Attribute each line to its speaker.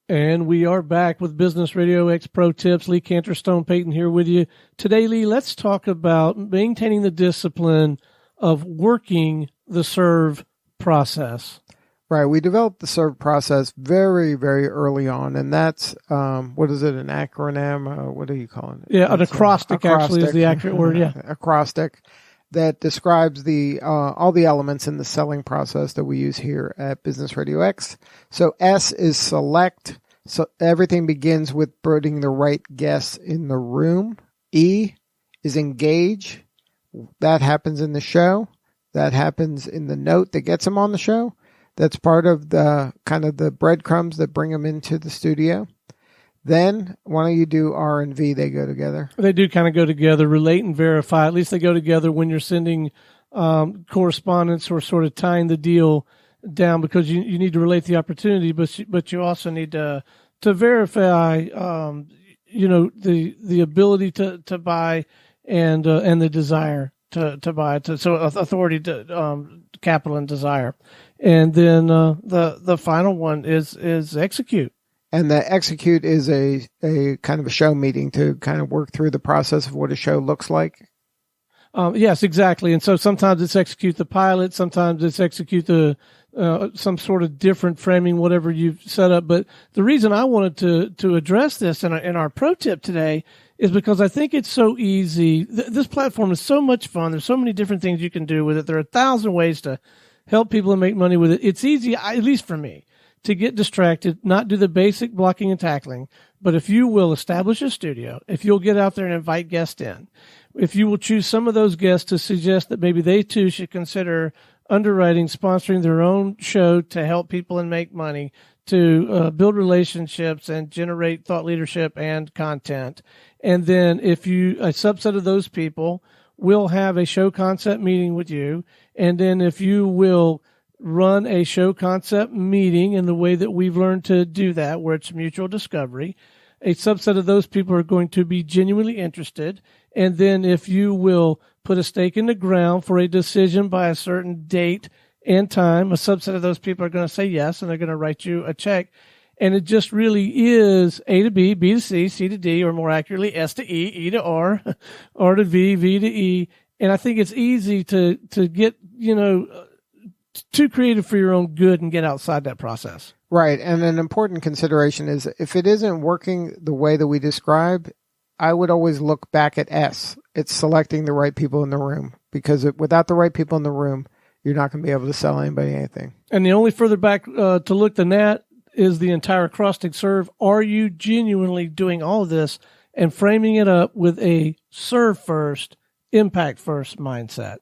Speaker 1: And we are back with Business RadioX Pro Tips. Lee, Kantor, Stone, Payton here with you. Today, Lee, let's talk about maintaining the discipline of working the serve process.
Speaker 2: Right. We developed the serve process very, very early on, and that's, what is it, an acronym? What are you calling it?
Speaker 1: Yeah, an acrostic actually is the accurate word, yeah.
Speaker 2: Acrostic that describes the all the elements in the selling process that we use here at Business RadioX. So S is select. So everything begins with putting the right guests in the room. E is engage. That happens in the show. That happens in the note that gets them on the show. That's part of the kind of the breadcrumbs that bring them into the studio. Then, why don't you do R and V? They go together.
Speaker 1: They do kind of go together, relate and verify. At least they go together when you're sending correspondence or sort of tying the deal down, because you need to relate the opportunity, but you also need to verify, the ability to buy and the desire to buy. So authority to capital and desire, and then the final one is execute.
Speaker 2: And the execute is a kind of a show meeting to kind of work through the process of what a show looks like.
Speaker 1: Yes, exactly. And so sometimes it's execute the pilot, sometimes it's execute the some sort of different framing, whatever you've set up. But the reason I wanted to address this in our pro tip today is because I think it's so easy. This platform is so much fun. There's so many different things you can do with it. There are 1,000 ways to help people and make money with it. It's easy, at least for me, to get distracted, not do the basic blocking and tackling. But if you will establish a studio, if you'll get out there and invite guests in, if you will choose some of those guests to suggest that maybe they too should consider underwriting, sponsoring their own show to help people and make money, to build relationships and generate thought leadership and content. And then if a subset of those people will have a show concept meeting with you, and then if you will run a show concept meeting in the way that we've learned to do that, where it's mutual discovery, a subset of those people are going to be genuinely interested. And then if you will put a stake in the ground for a decision by a certain date and time, a subset of those people are going to say yes, and they're going to write you a check. And it just really is A to B, B to C, C to D, or more accurately, S to E, E to R, R to V, V to E. And I think it's easy to get, too creative for your own good and get outside that process.
Speaker 2: Right. And an important consideration is if it isn't working the way that we describe, I would always look back at S. It's selecting the right people in the room, because without the right people in the room, you're not going to be able to sell anybody anything.
Speaker 1: And the only further back to look than that is the entire acrostic serve. Are you genuinely doing all of this and framing it up with a serve first, impact first mindset?